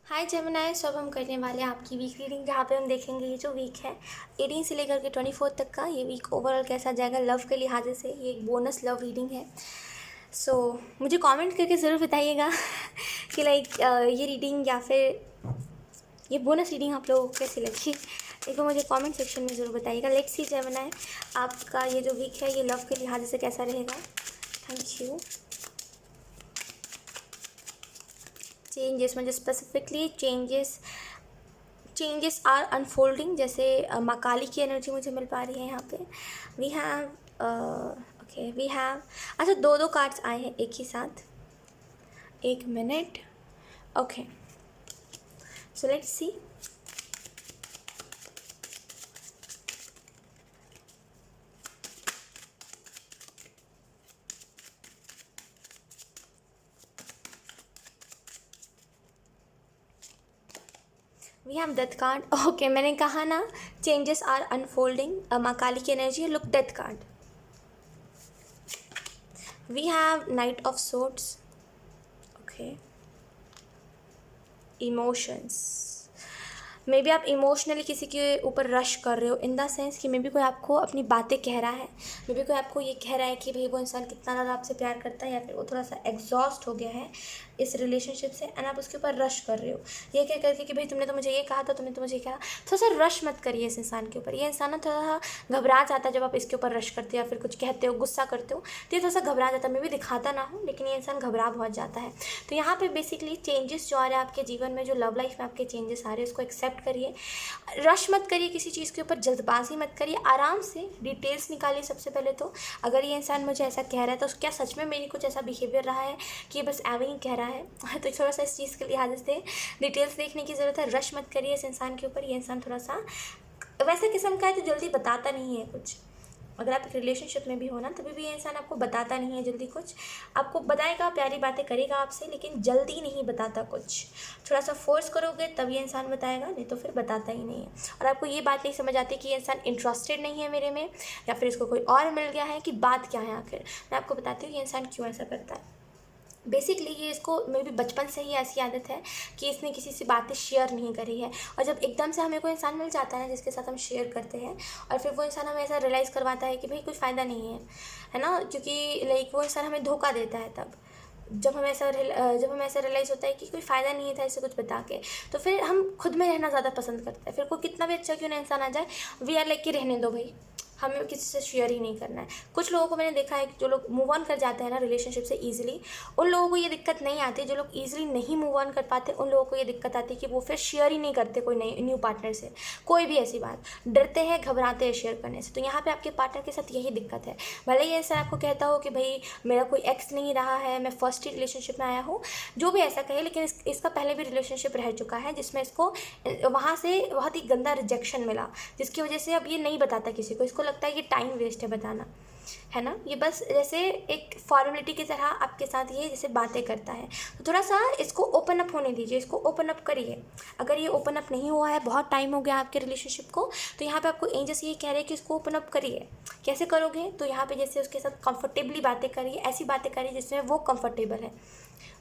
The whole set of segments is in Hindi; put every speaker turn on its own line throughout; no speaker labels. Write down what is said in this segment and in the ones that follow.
हाय जेमिनाई। सो अब हम करने वाले हैं आपकी वीक रीडिंग, जहाँ पे हम देखेंगे ये जो वीक है 18 से लेकर के 24 तक का, ये वीक ओवरऑल कैसा जाएगा लव के लिहाजे से। ये एक बोनस लव रीडिंग है। सो मुझे कमेंट करके ज़रूर बताइएगा कि लाइक ये रीडिंग या फिर ये बोनस रीडिंग आप लोगों को कैसी लगी। एक बार मुझे कमेंट सेक्शन में ज़रूर बताइएगा। लेट्स सी जेमिनाई, आपका ये जो वीक है ये लव के लिहाजे से कैसा रहेगा। Thank you. चेंजेस मुझे स्पेसिफिकली चेंजेस आर अनफोल्डिंग, जैसे माँ काली की एनर्जी मुझे मिल पा रही है यहाँ पे। We have okay we have, अच्छा दो दो कार्ड्स आए हैं एक ही साथ। एक minute. Okay, so let's see. We have death card. Okay, मैंने कहा ना चेंजेस आर अनफोल्डिंग, माँ काली की energy. Look death card. We have knight of swords. Okay, emotions. May be आप इमोशनली किसी के ऊपर रश कर रहे हो, इन द सेंस कि मे बी कोई आपको अपनी बातें कह रहा है, मे बी कोई आपको ये कह रहा है कि भाई वो इंसान कितना ज़्यादा आपसे प्यार करता है, या फिर वो थोड़ा सा एग्जॉस्ट हो गया है इस रिलेशनशिप से, एंड आप उसके ऊपर रश कर रहे हो ये कह करके कि भाई तुमने तो मुझे ये कहा था, तुमने तो मुझे कहा। थोड़ा सा रश मत करिए इस इंसान के ऊपर। ये इंसान ना थोड़ा सा घबरा जाता है जब आप इसके ऊपर रश करते हो या फिर कुछ कहते हो, गुस्सा करते हो, तो ये थोड़ा सा घबरा जाता है। मे भी दिखाता ना हो, लेकिन ये इंसान घबरा बहुत जाता है। तो यहाँ पे बेसिकली चेंजेस जो आ रहे हैं आपके जीवन में, जो लव लाइफ में आपके चेंजेस आ रहे हैं, उसको एक्सेप्ट करिए। रश मत करिए किसी चीज़ के ऊपर, जल्दबाजी मत करिए, आराम से डिटेल्स निकालिए सबसे पहले तो। अगर ये इंसान मुझे ऐसा कह रहा है तो क्या सच में मेरी कुछ ऐसा बिहेवियर रहा है कि ये बस एवं ही कह रहा है तो थोड़ा सा इस चीज़ के लिहाज से डिटेल्स देखने की ज़रूरत है। रश मत करिए इस इंसान के ऊपर। ये इंसान थोड़ा सा वैसे किस्म का है जो जल्दी बताता नहीं है कुछ। अगर आप एक रिलेशनशिप में भी हो ना, तभी भी ये इंसान आपको बताता नहीं है जल्दी कुछ। आपको बताएगा, प्यारी बातें करेगा आपसे, लेकिन जल्दी नहीं बताता कुछ। थोड़ा सा फोर्स करोगे तब ये इंसान बताएगा, नहीं तो फिर बताता ही नहीं है। और आपको ये बात नहीं समझ आती कि ये इंसान इंटरेस्टेड नहीं है मेरे में, या फिर इसको कोई और मिल गया है, कि बात क्या है आखिर। मैं आपको बताती हूँ ये इंसान क्यों ऐसा करता है। बेसिकली ये इसको मे बी बचपन से ही ऐसी आदत है कि इसने किसी से बातें शेयर नहीं करी है, और जब एकदम से हमें कोई इंसान मिल जाता है जिसके साथ हम शेयर करते हैं, और फिर वो इंसान हमें ऐसा रियलाइज़ करवाता है कि भाई कोई फ़ायदा नहीं है ना, क्योंकि लाइक वो इंसान हमें धोखा देता है। तब जब हमें ऐसा रियलाइज़ होता है कि कोई फ़ायदा नहीं था इसे कुछ बता के, तो फिर हम खुद में रहना ज़्यादा पसंद करते हैं। फिर कोई कितना भी अच्छा क्यों ना इंसान आ जाए, वी आर लाइक कि रहने दो भाई, हमें किसी से शेयर ही नहीं करना है। कुछ लोगों को मैंने देखा है कि जो लोग मूव ऑन कर जाते हैं ना रिलेशनशिप से ईजिली, उन लोगों को ये दिक्कत नहीं आती। जो लोग ईजिली नहीं मूव ऑन कर पाते, उन लोगों को ये दिक्कत आती है कि वो फिर शेयर ही नहीं करते कोई नई न्यू पार्टनर से कोई भी ऐसी बात। डरते हैं, घबराते हैं शेयर करने से। तो यहाँ पे आपके पार्टनर के साथ यही दिक्कत है। भले ही ऐसा आपको कहता हो कि भाई मेरा कोई एक्स नहीं रहा है, मैं फर्स्ट ही रिलेशनशिप में आया हूँ, जो भी ऐसा कहे, लेकिन इसका पहले भी रिलेशनशिप रह चुका है जिसमें इसको वहाँ से बहुत ही गंदा रिजेक्शन मिला, जिसकी वजह से अब ये नहीं बताता किसी को। इसको लगता है कि टाइम वेस्ट है बताना, है ना। ये बस जैसे एक फॉर्मेलिटी की तरह आपके साथ ये जैसे बातें करता है। तो थोड़ा सा इसको ओपन अप होने दीजिए, इसको ओपन अप करिए। अगर ये ओपन अप नहीं हुआ है, बहुत टाइम हो गया आपके रिलेशनशिप को, तो यहाँ पे आपको एंजल्स ये कह रहे हैं कि इसको ओपन अप करिए। कैसे करोगे, तो यहाँ पे जैसे उसके साथ कंफर्टेबली बातें करिए, ऐसी बातें करिए जिसमें वो कंफर्टेबल है,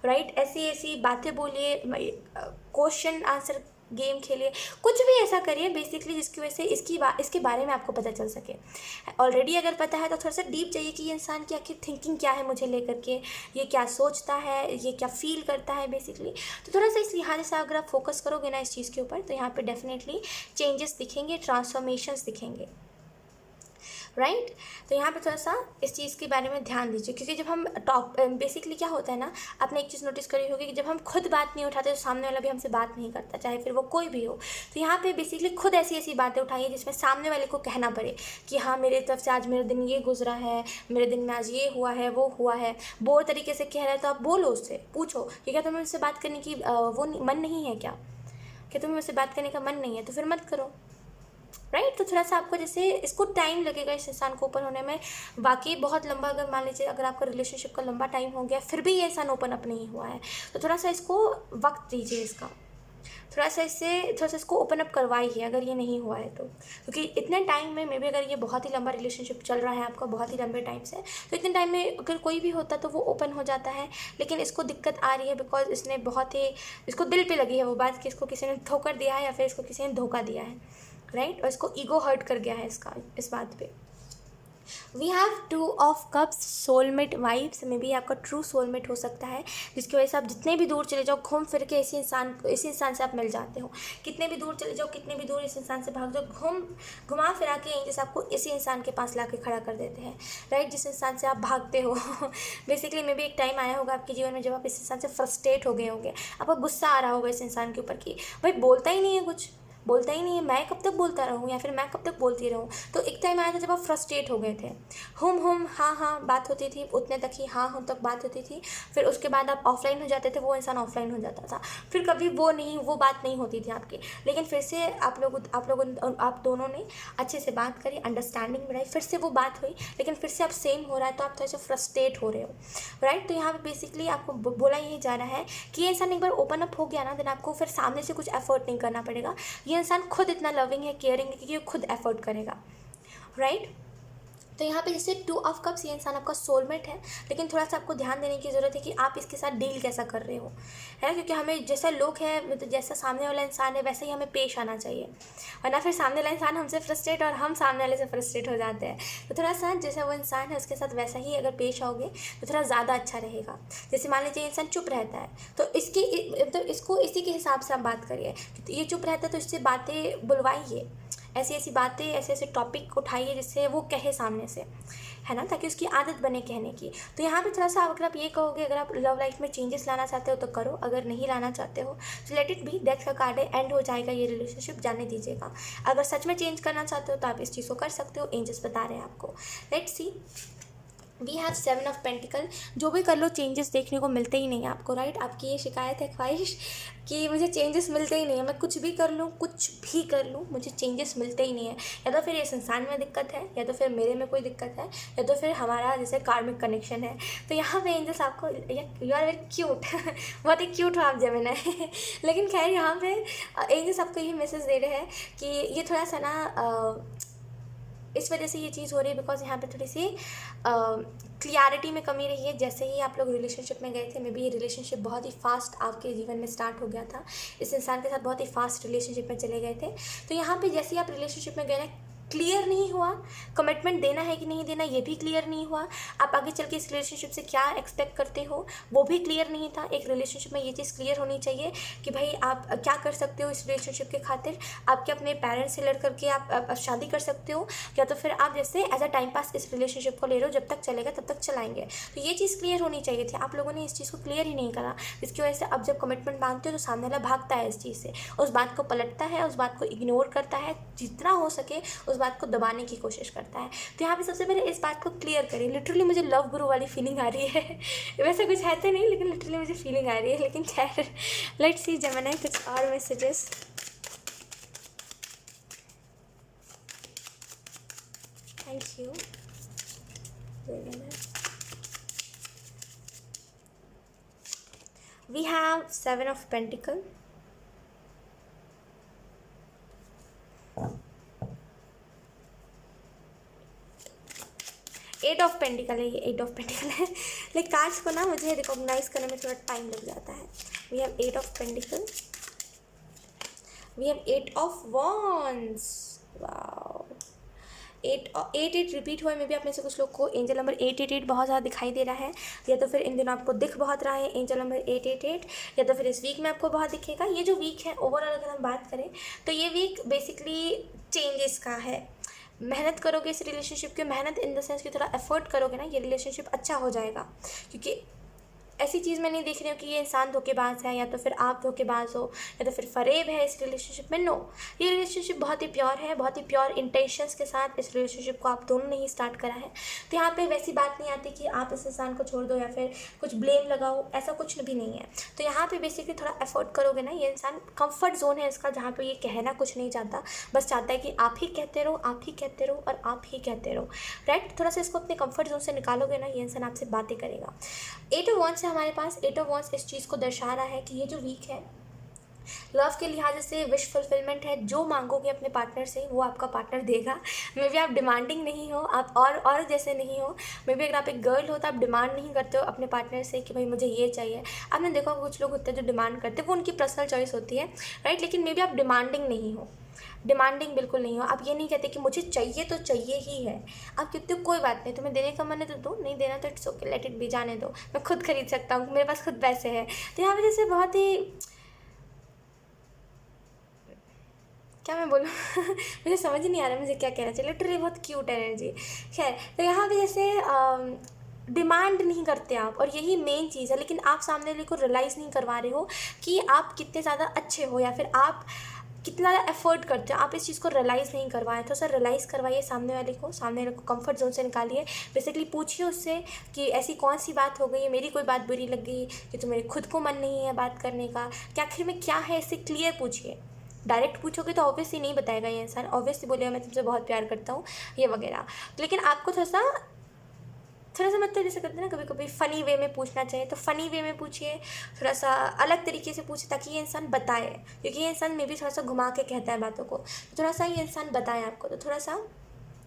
राइट। ऐसी ऐसी बातें बोलिए, क्वेश्चन आंसर गेम खेलिए, कुछ भी ऐसा करिए बेसिकली जिसकी वजह से इसके बारे में आपको पता चल सके। ऑलरेडी अगर पता है तो थोड़ा सा डीप जाइए कि ये इंसान की आखिर थिंकिंग क्या है मुझे लेकर के, ये क्या सोचता है, ये क्या फील करता है बेसिकली। तो थोड़ा सा इस लिहाज से अगर आप फोकस करोगे ना इस चीज़ के ऊपर, तो यहाँ पे डेफिनेटली चेंजेस दिखेंगे, ट्रांसफॉर्मेशंस दिखेंगे, राइट। तो यहाँ पे थोड़ा सा इस चीज़ के बारे में ध्यान दीजिए, क्योंकि जब हम टॉप बेसिकली क्या होता है ना, आपने एक चीज़ नोटिस करी होगी कि जब हम खुद बात नहीं उठाते तो सामने वाला भी हमसे बात नहीं करता, चाहे फिर वो कोई भी हो। तो यहाँ पे बेसिकली खुद ऐसी ऐसी बातें उठाइए जिसमें सामने वाले को कहना पड़े कि हाँ मेरे तरफ से आज मेरा दिन ये गुजरा है, मेरे दिन में आज ये हुआ है, वो हुआ है। बोर तरीके से कह रहा है तो आप बोलो उससे, पूछो कि क्या तुम्हें मुझसे बात करने की मन नहीं है क्या तुम्हें मुझसे बात करने का मन नहीं है, तो फिर मत करो, राइट। तो थोड़ा सा आपको जैसे इसको टाइम लगेगा इस इंसान को ओपन होने में, वाकई बहुत लंबा। अगर मान लीजिए अगर आपका रिलेशनशिप का लंबा टाइम हो गया फिर भी ये इंसान ओपन अप नहीं हुआ है, तो थोड़ा सा इसको वक्त दीजिए इसका, थोड़ा सा इसको ओपन अप करवाइए अगर ये नहीं हुआ है तो, क्योंकि इतने टाइम में मे बी अगर ये बहुत ही लंबा रिलेशनशिप चल रहा है आपका, बहुत ही लंबे टाइम से, तो इतने टाइम में अगर कोई भी होता तो वो ओपन हो जाता है। लेकिन इसको दिक्कत आ रही है बिकॉज इसने बहुत ही, इसको दिल पे लगी है वो बात कि इसको किसी ने ठोकर दिया है या फिर इसको किसी ने धोखा दिया है, राइट। और इसको ईगो हर्ट कर गया है इसका, इस बात पे। We have 2 of cups, soulmate vibes. May be आपका ट्रू सोलमेट हो सकता है, जिसकी वजह से आप जितने भी दूर चले जाओ घूम फिर के इसी इंसान से आप मिल जाते हो। कितने भी दूर चले जाओ, कितने भी दूर इस इंसान से भाग जाओ, घुमा फिरा के एंजल्स आपको इसी इंसान के पास ला के खड़ा कर देते हैं, राइट, जिस इंसान से आप भागते हो। बेसिकली मे बी एक टाइम आया होगा आपके जीवन में जब आप इस इंसान से फ्रस्ट्रेट हो गए होंगे, आपको गुस्सा आ रहा होगा इस इंसान के ऊपर कि भाई बोलता ही नहीं है, कुछ बोलता ही नहीं है, मैं कब तक बोलता रहूँ या फिर मैं कब तक बोलती रहूँ। तो एक टाइम आया था जब आप फ्रस्ट्रेट हो गए थे, हुम हाँ हाँ बात होती थी, उतने तक ही हाँ हम तक बात होती थी, फिर उसके बाद आप ऑफलाइन हो जाते थे, वो इंसान ऑफलाइन हो जाता था, फिर कभी वो बात नहीं होती थी आपकी। लेकिन फिर से आप दोनों ने अच्छे से बात करी, अंडरस्टैंडिंग बनाई, फिर से वो बात हुई, लेकिन फिर से अब सेम हो रहा है तो आप थोड़ा सा फ्रस्ट्रेट हो रहे हो, राइट। तो यहाँ पे बेसिकली आपको बोला यही जा रहा है कि ये इंसान एक बार ओपन अप हो गया ना, देन आपको फिर सामने से कुछ एफर्ट नहीं करना पड़ेगा। ये इंसान खुद इतना लविंग है, केयरिंग है कि ये खुद एफर्ट करेगा, राइट। तो यहाँ पे जैसे 2 ऑफ कप्स, ये इंसान आपका सोलमेट है, लेकिन थोड़ा सा आपको ध्यान देने की ज़रूरत है कि आप इसके साथ डील कैसा कर रहे हो, है ना। क्योंकि हमें जैसा लोग है, मतलब जैसा सामने वाला इंसान है वैसा ही हमें पेश आना चाहिए, वरना फिर सामने वाला इंसान हमसे फ्रस्ट्रेट और हम सामने वाले से फ्रस्ट्रेट हो जाते हैं। तो थोड़ा सा जैसा वो इंसान है उसके साथ वैसा ही अगर पेश आओगे तो थोड़ा ज़्यादा अच्छा रहेगा। जैसे मान लीजिए इंसान चुप रहता है तो मतलब इसको इसी के हिसाब से आप बात करिए। ये चुप रहता है तो इससे बातें बुलवाइए, ऐसी ऐसी बातें, ऐसे ऐसे टॉपिक उठाइए जिससे वो कहे सामने से, है ना, ताकि उसकी आदत बने कहने की। तो यहाँ पे थोड़ा सा अगर आप ये कहोगे, अगर आप लव लाइफ में चेंजेस लाना चाहते हो तो करो, अगर नहीं लाना चाहते हो तो लेट इट बी, डेथ का कार्ड है, एंड हो जाएगा ये रिलेशनशिप, जाने दीजिएगा। अगर सच में चेंज करना चाहते हो तो आप इस चीज़ को कर सकते हो, एंजल्स बता रहे हैं आपको। Let's see, we have 7 of pentacle. जो भी कर लो चेंजेस देखने को मिलते ही नहीं है आपको, राइट। आपकी ये शिकायत है, ख्वाहिश कि मुझे चेंजेस मिलते ही नहीं है, मैं कुछ भी कर लूँ मुझे चेंजेस मिलते ही नहीं है। या तो फिर इस इंसान में दिक्कत है, या तो फिर मेरे में कोई दिक्कत है, या तो फिर हमारा जैसे कार्मिक कनेक्शन है। तो यहाँ पे एंजल्स आपको, यू आर वेरी क्यूट, बहुत ही क्यूट हो आप जेमिनी। लेकिन खैर यहाँ पे एंजल्स आपको ये मैसेज दे रहे हैं कि ये थोड़ा सा ना इस वजह से ये चीज़ हो रही है बिकॉज यहाँ पे थोड़ी सी क्लियरिटी में कमी रही है। जैसे ही आप लोग रिलेशनशिप में गए थे, मे बी ये रिलेशनशिप बहुत ही फास्ट आपके जीवन में स्टार्ट हो गया था, इस इंसान के साथ बहुत ही फास्ट रिलेशनशिप में चले गए थे। तो यहाँ पे जैसे ही आप रिलेशनशिप में गए ना, क्लियर नहीं हुआ, कमिटमेंट देना है कि नहीं देना ये भी क्लियर नहीं हुआ, आप आगे चल के इस रिलेशनशिप से क्या एक्सपेक्ट करते हो वो भी क्लियर नहीं था। एक रिलेशनशिप में ये चीज़ क्लियर होनी चाहिए कि भाई आप क्या कर सकते हो इस रिलेशनशिप के खातिर। आपके अपने पेरेंट्स से लड़ करके आप शादी कर सकते हो, या तो फिर आप जैसे एज अ टाइम पास इस रिलेशनशिप को ले रहे हो, जब तक चलेगा तब तक चलाएंगे। तो ये चीज़ क्लियर होनी चाहिए थी, आप लोगों ने इस चीज़ को क्लियर ही नहीं करा, जिसकी वजह से अब जब कमिटमेंट मांगते हो तो सामने वाला भागता है इस चीज़ से, उस बात को पलटता है, उस बात को इग्नोर करता है, जितना हो सके उस बात को दबाने की कोशिश करता है। तो यहाँ पे सबसे पहले इस बात को क्लियर करिए। लिटरली मुझे लव गुरु वाली फीलिंग आ रही है। वैसे कुछ है तो नहीं, लेकिन लिटरली मुझे फीलिंग आ रही है। लेकिन खैर लेट्स सी जेमिनी कुछ और messages. Thank you. We have 7 of Pentacles. Eight of pentacle है, ये 8 ऑफ पेंटिकल है। लेकिन कार्ड्स को ना मुझे रिकॉग्नाइज करने में थोड़ा टाइम लग जाता है। We have 8 of pentacle, we have 8 of wands. Wow, 8 repeat हुआ है। मे बी आप में से कुछ लोग को एंजल नंबर 888 बहुत ज़्यादा दिखाई दे रहा है, या तो फिर इन दिनों आपको दिख बहुत रहा है एंजल नंबर 888, या तो फिर इस वीक में आपको बहुत दिखेगा। ये जो वीक है ओवरऑल अगर हम बात करें तो ये वीक बेसिकली चेंजेस का है। मेहनत करोगे इस रिलेशनशिप की, मेहनत इन द सेंस कि थोड़ा एफर्ट करोगे ना, ये रिलेशनशिप अच्छा हो जाएगा। क्योंकि ऐसी चीज़ मैं नहीं देख रही हूँ कि ये इंसान धोखेबाज है, या तो फिर आप धोखेबाज हो, या तो फिर फरेब है इस रिलेशनशिप में। नो, ये रिलेशनशिप बहुत ही प्योर है, बहुत ही प्योर इंटेंशंस के साथ इस रिलेशनशिप को आप दोनों ने ही स्टार्ट करा है। तो यहाँ पे वैसी बात नहीं आती कि आप इस इंसान को छोड़ दो या फिर कुछ ब्लेम लगाओ, ऐसा कुछ भी नहीं है। तो यहाँ पे बेसिकली थोड़ा एफर्ट करोगे ना, ये इंसान कंफर्ट जोन है इसका, जहाँ पे ये कहना कुछ नहीं चाहता, बस चाहता है कि आप ही कहते रहो, आप ही कहते रहो और आप ही कहते रहो, राइट। थोड़ा सा इसको अपने कंफर्ट जोन से निकालोगे ना, ये इंसान आपसे बातें करेगा। 8 ऑफ वॉन्ड्स है हमारे पास। 8 ऑफ वॉन्ड्स इस चीज़ को दर्शा रहा है कि ये जो वीक है लव के लिहाज से विश फुलफिलमेंट है, जो मांगोगे अपने पार्टनर से वो आपका पार्टनर देगा। मे बी आप डिमांडिंग नहीं हो, आप और जैसे नहीं हो। मे बी अगर आप एक गर्ल हो तो आप डिमांड नहीं करते हो अपने पार्टनर से कि भाई मुझे ये चाहिए। आपने देखा कुछ लोग होते हैं जो डिमांड करते हैं, वो उनकी पर्सनल चॉइस होती है, राइट। लेकिन मे बी आप डिमांडिंग नहीं हो, डिमांडिंग बिल्कुल नहीं हो। आप ये नहीं कहते कि मुझे चाहिए तो चाहिए ही है। आप कहते हो कोई बात नहीं, तुम्हें देने का मन है तो दो, नहीं देना तो it's okay, let it be, जाने दो, मैं खुद खरीद सकता हूँ, मेरे पास खुद पैसे हैं। तो यहाँ पे जैसे बहुत ही, क्या मैं बोलूँ मुझे समझ ही नहीं आ रहा मुझे क्या कहना चाहिए। लिटरली बहुत क्यूट एनर्जी। खैर, तो यहाँ पे जैसे डिमांड नहीं करते आप, और यही मेन चीज़ है। लेकिन आप सामने वाले को रियलाइज़ नहीं करवा रहे हो कि आप कितने ज़्यादा अच्छे हो, या फिर आप कितना ज़्यादा एफर्ट करते हो। आप इस चीज़ को रियलाइज़ नहीं करवाएं, तो सर रियलाइज़ करवाइए सामने वाले को कंफर्ट जोन से निकालिए। बेसिकली पूछिए उससे कि ऐसी कौन सी बात हो गई है, मेरी कोई बात बुरी लग गई कि तो मेरे खुद को मन नहीं है बात करने का, कि आखिर में क्या है, इससे क्लियर पूछिए। डायरेक्ट पूछोगे तो ऑब्वियसली नहीं बताएगा ये इंसान, ऑब्वियसली बोलेगा मैं तुमसे बहुत प्यार करता हूँ, ये वगैरह। लेकिन आपको थोड़ा सा मतलब जैसे कहते हैं ना, कभी कभी फ़नी वे में पूछना चाहिए, तो फ़नी वे में पूछिए, थोड़ा सा अलग तरीके से पूछिए, ताकि ये इंसान बताए। क्योंकि ये इंसान में भी थोड़ा सा घुमा के कहता है बातों को, तो थोड़ा सा ये इंसान बताए आपको, तो थोड़ा सा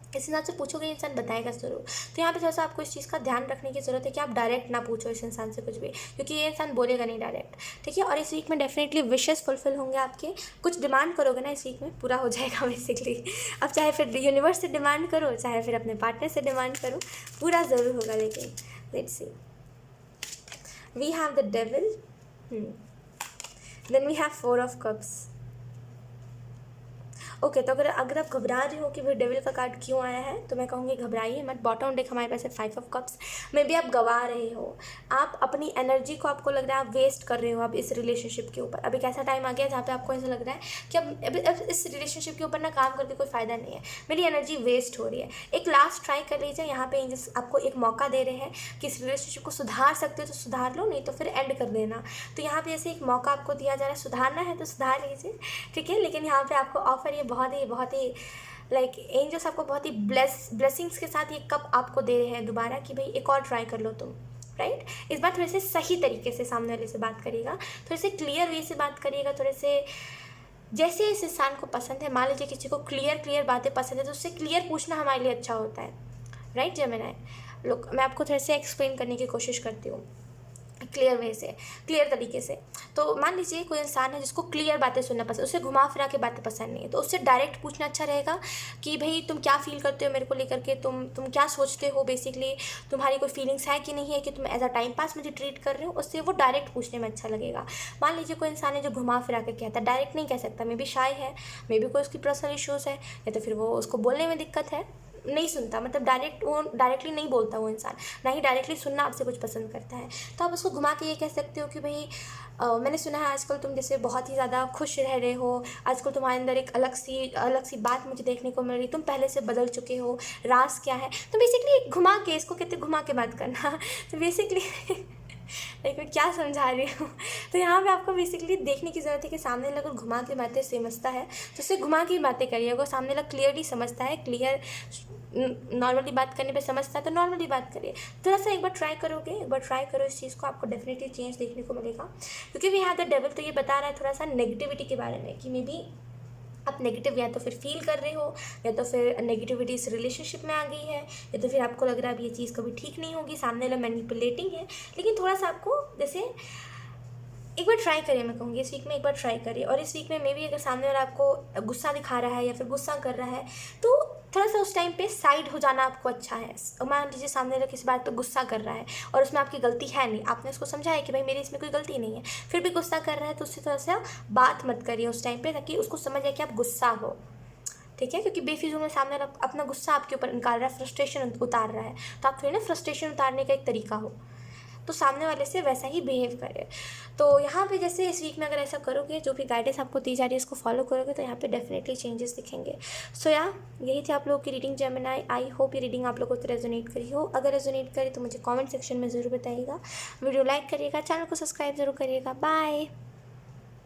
इस हिसाब से पूछोगे, इंसान बताएगा ज़रूर। तो यहाँ पे थोड़ा सा आपको इस चीज़ का ध्यान रखने की ज़रूरत है कि आप डायरेक्ट ना पूछो इस इंसान से कुछ भी, क्योंकि ये इंसान बोलेगा नहीं डायरेक्ट, ठीक है। और इस वीक में डेफिनेटली विशेस फुलफिल होंगे आपके। कुछ डिमांड करोगे ना इस वीक में, पूरा हो जाएगा बेसिकली। अब चाहे फिर यूनिवर्स से डिमांड करो, चाहे फिर अपने पार्टनर से डिमांड करो, पूरा ज़रूर होगा। लेकिन let's see, we have the devil, then we have 4 of cups. Okay, तो अगर आप घबरा रहे हो कि भाई डेविल का कार्ड क्यों आया है, तो मैं कहूँगी घबराइए मत। बॉटम डेक हमारे पास है 5 ऑफ कप्स। में भी आप गवा रहे हो, आप अपनी एनर्जी को, आपको लग रहा है आप वेस्ट कर रहे हो अब इस रिलेशनशिप के ऊपर। अब एक ऐसा टाइम आ गया जहाँ पे आपको ऐसा लग रहा है कि अब इस रिलेशनशिप के ऊपर ना काम करके कोई फ़ायदा नहीं है, मेरी एनर्जी वेस्ट हो रही है। एक लास्ट ट्राई कर लीजिए। यहाँ पे एंजल्स आपको एक मौका दे रहे हैं कि इस रिलेशनशिप को सुधार सकते हो तो सुधार लो, नहीं तो फिर एंड कर देना। तो यहाँ पे जैसे एक मौका आपको दिया जा रहा है, सुधारना है तो सुधार लीजिए, ठीक है। लेकिन यहाँ पे आपको ऑफर ये बहुत ही लाइक एंजल्स आपको बहुत ही ब्लेसिंग्स के साथ ये कप आपको दे रहे हैं दोबारा, कि भाई एक और ट्राई कर लो तुम, राइट। इस बार थोड़े से सही तरीके से सामने वाले से बात करिएगा, थोड़े से क्लियर वे से बात करिएगा, थोड़े से जैसे इस इंसान को पसंद है। मान लीजिए किसी को क्लियर बातें पसंद है, तो उससे क्लियर पूछना हमारे लिए अच्छा होता है, राइट। जेमिनी लोग, मैं आपको थोड़े से एक्सप्लेन करने की कोशिश करती हूँ क्लियर वे से, क्लियर तरीके से। तो मान लीजिए कोई इंसान है जिसको क्लियर बातें सुनना पसंद, उसे घुमा फिरा के बातें पसंद नहीं है, तो उससे डायरेक्ट पूछना अच्छा रहेगा कि भाई तुम क्या फील करते हो मेरे को लेकर के, तुम क्या सोचते हो, बेसिकली तुम्हारी कोई फीलिंग्स है कि नहीं है, कि तुम एज अ टाइम पास मुझे ट्रीट कर रहे हो, उससे वो डायरेक्ट पूछने में अच्छा लगेगा। मान लीजिए कोई इंसान है जो घुमा फिरा के कहता है, डायरेक्ट नहीं कह सकता, मे बी शाय है, मे बी कोई उसकी पर्सनल इश्यूज़ है, या तो फिर वो उसको बोलने में दिक्कत है, नहीं सुनता, मतलब डायरेक्टली नहीं बोलता वो इंसान, ना ही डायरेक्टली सुनना आपसे कुछ पसंद करता है। तो आप उसको घुमा के ये कह सकते हो कि भाई मैंने सुना है आजकल तुम जैसे बहुत ही ज़्यादा खुश रह रहे हो, आजकल तुम्हारे अंदर एक अलग सी बात मुझे देखने को मिल रही, तुम पहले से बदल चुके हो, राज क्या है। तो बेसिकली घुमा के, इसको कहते घुमा के बात करना। तो बेसिकली लाइक मैं क्या समझा रही हूँ। तो यहाँ पे आपको बेसिकली देखने की ज़रूरत है कि सामने वाला अगर घुमा के बातें समझता है तो उससे घुमा के बातें करिए। अगर सामने वाला क्लियरली समझता है, क्लियर नॉर्मली बात करने पे समझता है, तो नॉर्मली बात करिए। थोड़ा सा एक बार ट्राई करो इस चीज़ को, आपको डेफिनेटली चेंज देखने को मिलेगा। क्योंकि वी हैव द डेविल, तो ये बता रहा है थोड़ा सा नेगेटिविटी के बारे में, कि मे बी आप नेगेटिव या तो फिर फील कर रहे हो, या तो फिर नेगेटिविटी इस रिलेशनशिप में आ गई है, या तो फिर आपको लग रहा है अब ये चीज़ कभी ठीक नहीं होगी, सामने वाला मैनिपुलेटिंग है। लेकिन थोड़ा सा आपको जैसे एक बार ट्राई करिए, मैं कहूँगी इस वीक में एक बार ट्राई करिए। और इस वीक में मे बी अगर सामने वाला आपको गुस्सा दिखा रहा है या फिर गुस्सा कर रहा है, तो थोड़ा सा उस टाइम पे साइड हो जाना आपको अच्छा है। मान लीजिए सामने वाला किसी बात पे गुस्सा कर रहा है और उसमें आपकी गलती है नहीं, आपने उसको समझाया कि भाई मेरी इसमें कोई गलती नहीं है, फिर भी गुस्सा कर रहा है, तो उससे थोड़ा सा बात मत करिए उस टाइम पे, ताकि उसको समझ आए कि आप गुस्सा हो, ठीक है। क्योंकि बेफिजूल में सामने वाला अपना गुस्सा आपके ऊपर निकाल रहा है, फ्रस्ट्रेशन उतार रहा है, तो आप थोड़ी ना फ्रस्ट्रेशन उतारने का एक तरीका हो, तो सामने वाले से वैसा ही बिहेव करें। तो यहाँ पे जैसे इस वीक में अगर ऐसा करोगे, जो भी गाइडेंस आपको दी जा रही है इसको फॉलो करोगे, तो यहाँ पे डेफिनेटली चेंजेस दिखेंगे। सो यही थी आप लोगों की रीडिंग जेमिनी। आई होप ये रीडिंग आप लोगों को रेजोनेट करी हो। अगर रेजोनेट करी तो मुझे कमेंट सेक्शन में ज़रूर बताइएगा, वीडियो लाइक करिएगा, चैनल को सब्सक्राइब जरूर करिएगा। बाय।